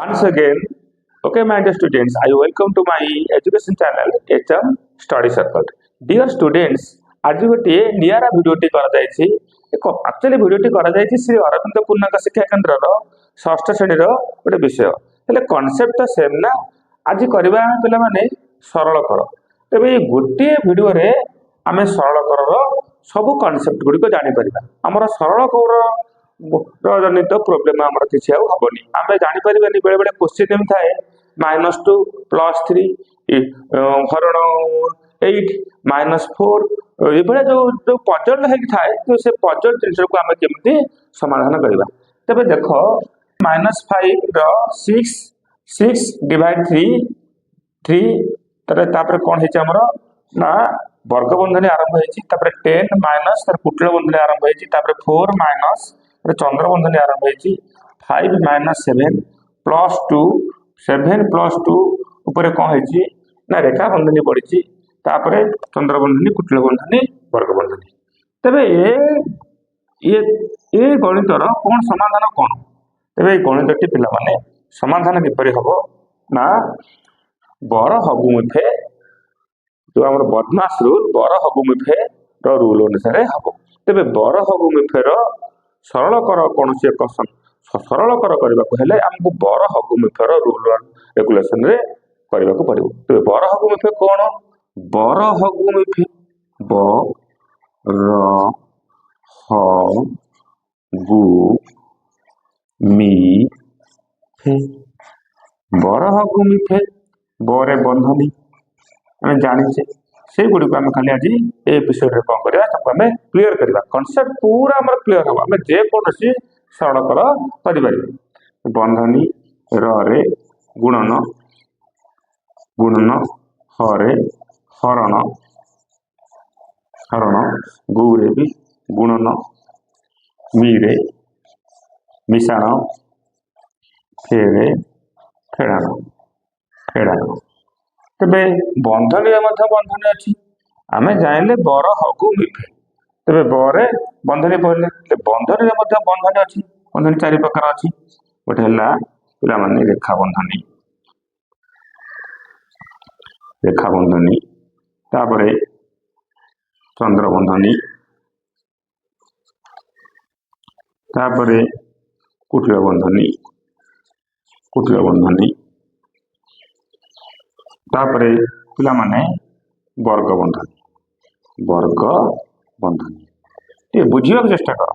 Once again, okay, my dear students, I welcome to my education channel HM Study Circle. Dear students, आज गोटे निरा भिडियोटी actually भिडियोटी Shri Arvind पूर्णांग शिक्षा केन्द्र षष्ठ श्रेणी गोटे विषय हेले कॉन्सेप्ट तो सेम ना। आज करवा पिला माने सरल कर तेज ये गोटे भिडियो रे आमे सरल कर सब कॉन्सेप्ट गुड़िक जापर आमर सरल कर जनित प्रोब्लेम आमर किसी हेनी आम जापर बेले बेले क्वेश्चन एम थाए -2 +3 हरण 8 -4 ये जो पजल थाए तो से पजल जिन को आम केमती समाधान करवा। तेज देख -5 6 6 डिवाइड 3 कौन है ना वर्ग बंधनी आरंभ होती 10 माइनस कुटिल बंधनी आरंभ होती 4 माइनस चंद्र बंधनी आरंभ होती 5 माइनस 7 +2 7 +2 ऊपर कौन है ना रेखा बंधनी पड़ी चंद्र बंधनी कुटिल बंधनी वर्ग बंधनी। तेज ये गणितर कौन समाधान कौन तेज गणित पिला माने समाधान किपर हम ना बर हगुमुखे जो आम बदमाश रूल बर हगुमुखे रूल अनुसार हम। तेज बर हगुमुखे सरल कर कौन सी एक सरल कर करने आमको बर हगुमुखे रूल रेगुलेशन रे करने को पड़ो। तेज बर हगुमुखे कौन बर हगुमुखे ब र ह गु मी फे बर हगुमुखे बरे बंधनी आम जाचे से गुड़ी आम खाली आज ये विषय कौन करवा क्लीयर करवा कनसेप्ट पूरा आम क्लीयर हम आम जेकोसी सरल कर बंधनी रे गुणन गुणन हरे हरण हरण गुरे भी गुणन मीरे मिशाण फेरे फेड़ाण फेड़ाण। तेरे बंधनी बंधनी अच्छी आम जाइले बर हगु मिफे तेरे बरे बंधनी पढ़ले बंधनी बंधनी अच्छी बंधनी 4 प्रकार अच्छी गोटे है पिला माने रेखा बंधनी तापरे चंद्र बंधनी तापरे कुटिल बंधनी तापरे पिला माने वर्ग बंधनी ये बुझा चेष्टा कर।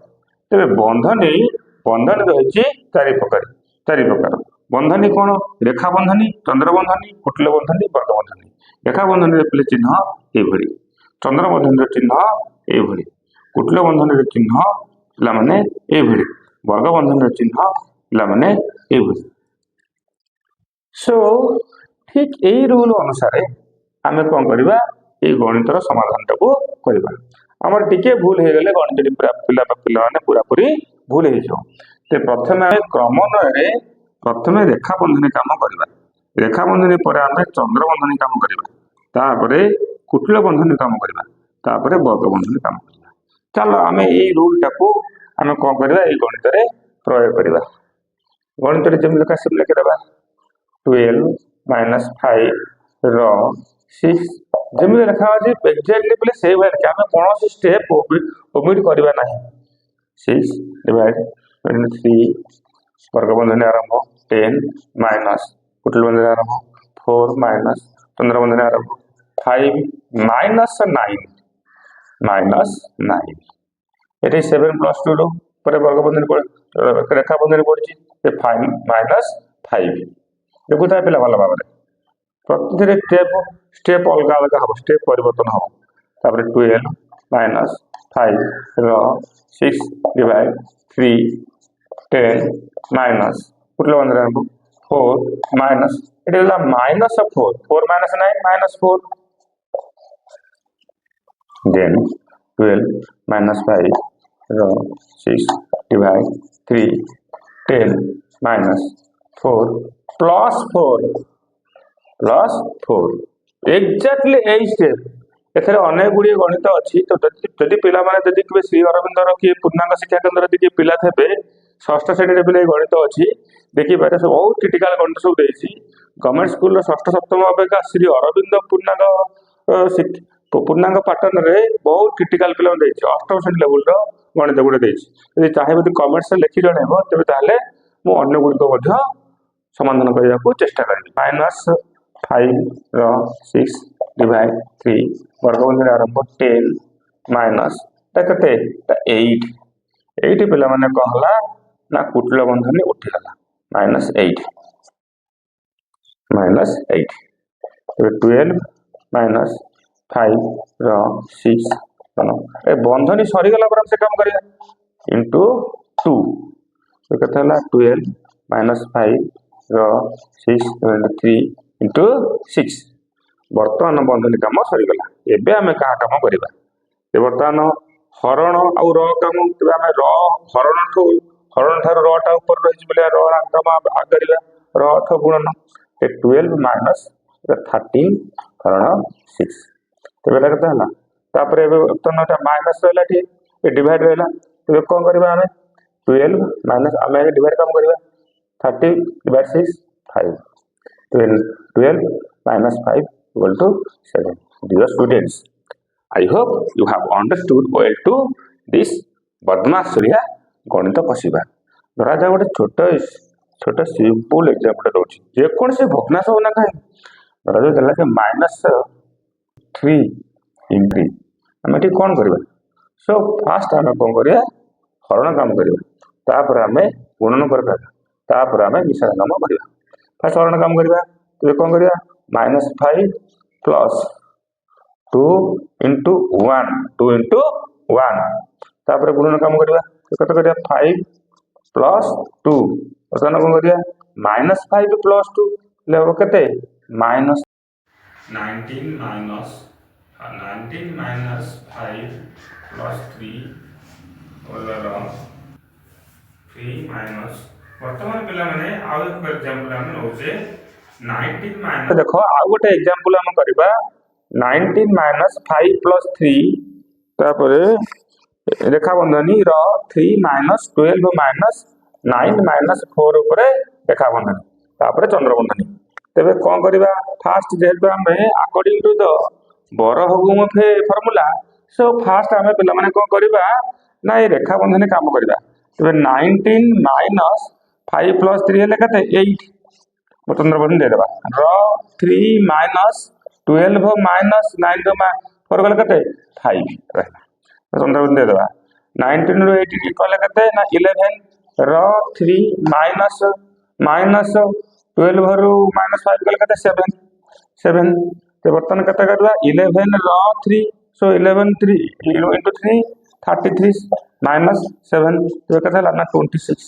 तेरे बंधनी रही 4 प्रकार बंधनी कौन रेखा बंधनी चंद्र बंधनी कुटिल बंधनी वर्ग बंधनी। रेखा बंधनी पिले चिन्ह ये चंद्र बंधनी चिन्ह ये कुटिल बंधनी चिन्ह पिला माने ये वर्ग बंधनी चिन्ह पिला माने ये। सो ठीक यही रूल अनुसार आम कौन करवा ये गणितर समाधान टाक करवा। आमर टिके भूल हो गले गणित पिला माने पूरा पूरी भूल हो। प्रथम क्रमन्वय प्रथम रेखा बंधनी काम करवा रेखा बंधनी पर आम चंद्र बंधनी काम करवा कुटिल बंधनी काम करवा वर्ग बंधनी काम करवा। चलो आम ये रूल टाक आम कौन करवा ये गणित प्रयोग करवा। गणित जमी लिखा सेम लिखिदेवा 12 - 5 र 6 जमी लिखा एक्जाक्टली बोले से भाई आम कौन स्टेप ओमिट करवा ना 6 डिवाइड 3 वर्ग बंधनी आरंभ 10 माइनस कुटिल बंधनी आरंभ 4 माइनस चंद्र बंधनी आरंभ 5 -9 ये 7 +2 वर्ग बंधनी रेखा बंधनी पड़ी 5 -5 देखुता पिला भल भाव प्रति स्टेप अलग अलग हम स्टेप परिवर्तन हम 12 - 5 र 6 डिवाइड 3 10 माइनस कुटिल बंधनी आरंभ 4 माइनस ये -4 4 - 9 -4 देन 12 - 5 र 6 डिवाइड 3 10 माइनस 4 +4 एक्जाक्टली यही स्टेप एथे अनेक गुड़िए गणित अच्छी। तो जदि पिला माने जदि श्री अरविंदर किए पूर्णांग शिक्षा केन्द्र किए पिला थे षष्ठ श्रेणी भी गणित अच्छी देखिए सब बहुत क्रिटिकाल गणित सब देती गवर्नमेंट स्कूल षष्ठ सप्तम अपेक्षा श्री अरविंद पूर्णांग पाटन रे बहुत क्रिटिकाल पिला अष्टम श्रेणी लेवल गणित गुटे देती चाहिए कमेंट्स लिखि जन तेज ताले मुझे गुड़िक समाधान करने को चेष्टा करी -5 / 6 / 3 वर्गबंधन आरंभ 10 माइनस केते 8 8 पिला माने कौन हला ना कुटिल बंधन उठीगला -8 12 - 5 / 6 ए बंधनी सरीगला पर से काम करिया इंटू 2 तो केते हला 12 - 5 / 6 / 3 इंटू 6 बर्तमान बंधनी काम सरीगला एबे आमे का काम करिबा ए बर्तमान हरण आउ र काम तेबे आमे र हरण ठार र टा ऊपर रहिछ बोले र काम आग करिबा र अर्थ गुणन 12 माइनस 13 हरण 6 तेबे ला केते हला तापर एबे बर्तमान एटा माइनस रहला ठी ए डिवाइड रहला तेबे कोन करबा आमे 12 माइनस आमे डिवाइड काम करबा 30 / 6 5 12 - 5 = 7 dear students I hope you have understood well to this बदमाश सरिया गणित कषिबा धरा जा गोटे छोट सिंपल एग्जांपल दउछि जे कोन से भग्नांश होना काहे धरा जो देला के -3 इंटू हमें ठीक कोन करबा सो फास्ट हमें कोन करिया हरण काम करबा तापर हमें गुणन करबा तापर हमें मिश्रण काम करबा फास्ट हरण काम करबा तो कोन करिया -5 प्लस 2 इंटू 1 2 इंटू 1 तापर गुणन काम करबा तो कत करिया 5 प्लस 2 बर्तमान कोन करिया -5 प्लस 2 ले हो कते -19 -19 माइनस 5 प्लस 3 ओलर 3 माइनस वर्तमान पिला माने आउ एक एग्जांपल हम नउजे 19 माइनस देखो आउ गोटे एग्जांपल हम करबा 19 माइनस 5 प्लस 3 तापरे रेखा बंधनी र 3 माइनस 12 माइनस 9 माइनस 4 ऊपर रेखा बंधनी तापरे चंद्र बंधनी तेबे कोन करबा फास्ट जेहेतु हमें अकॉर्डिंग टू द बरहगुम फार्मूला सो फास्ट हमें पिला माने कोन करबा ना ए रेखा बंधनी काम करबा तेबे 19 माइनस 5 प्लस 3 हेले कते 8 चंद्र बंधनी दे देबा र 3 माइनस 12 माइनस 9 4 गले कते 5 रहला चंद्र बंधनी दे देबा 19 रो 18 कले कते ना 11 र 3 माइनस 12 रो -5 गले कते 7 तो बर्तन कते करबा 11 र 3 सो 11 3 into 3 33 माइनस 7 तो कते हला ना 26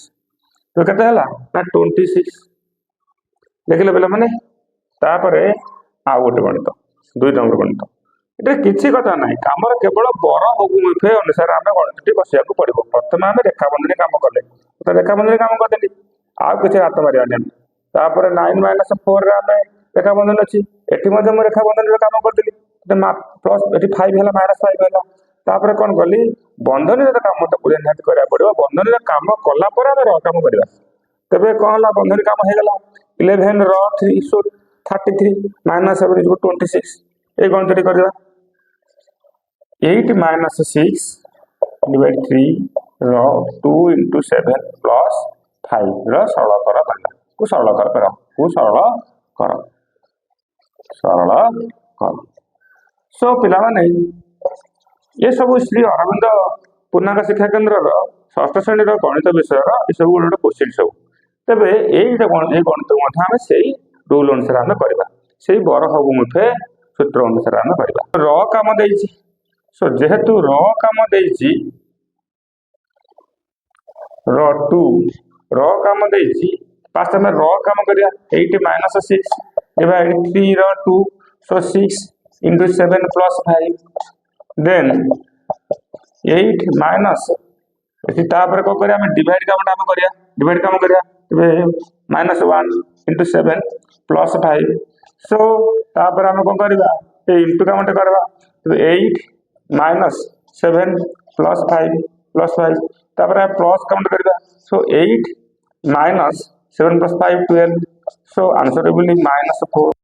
तो कते हला ना 26 देखले बेला माने तापरे आ गोटे गणित 2 नंबर गणित एटा किछि कथा नाही हमर केवल बर बहुमुखी अनुसार आमे गणितटी बसिया को पड़िबो प्रथम आमे रेखा बंधनी काम करले तो रेखा बंधनी काम कर देली आ किछि हाथ मारिया नै तापरे 9 - 4 रे आमे रेखा बंधन अछि एठी मध्ये हम रेखा बंधन रे काम कर देली प्लस एठी 5 हैला -5 हैला तापरे कोन करली बंधनी रे काम त पुरे निहात करिया पड़िबो बंधनी रे काम कला पर आमे र काम करबा तबे कोन हला बंधनी काम हे गेला 11 र 3 सो 33 माइनस 7 = 26 ए गणितटी करबा 8 - 6 डिवाइड 3 र 2 * 7 प्लस 5 र सरल कर करला को सरल कर सो पिला माने ये सब श्री अरविंद पूर्णांग शिक्षा केंद्र रो षष्ठ श्रेणी रो गणित विषय रो ए सब गोटे क्वेश्चन सब तबे गणित आम से रूल अनुसार आम करवा से बरहगुमुखे सूत्र अनुसार आम करवा र काम देछि सो जेहेतु र काम देछि र2 र काम देछि फास्ट हम र काम करिया 8 - 6 डिवाइड 3 र 2 सो 6 into 7 plus 5 then 8 minus एठी तापर को करिया हम डिवाइड काम करिया तबे -1 into 7 plus 5 सो तापर हम को करिया ए इनटू कामटे करबा तबे 8 minus 7 plus 5 plus 5 तापर प्लस काउंट करबा सो 8 minus 7 + 5 12 so answer will be -4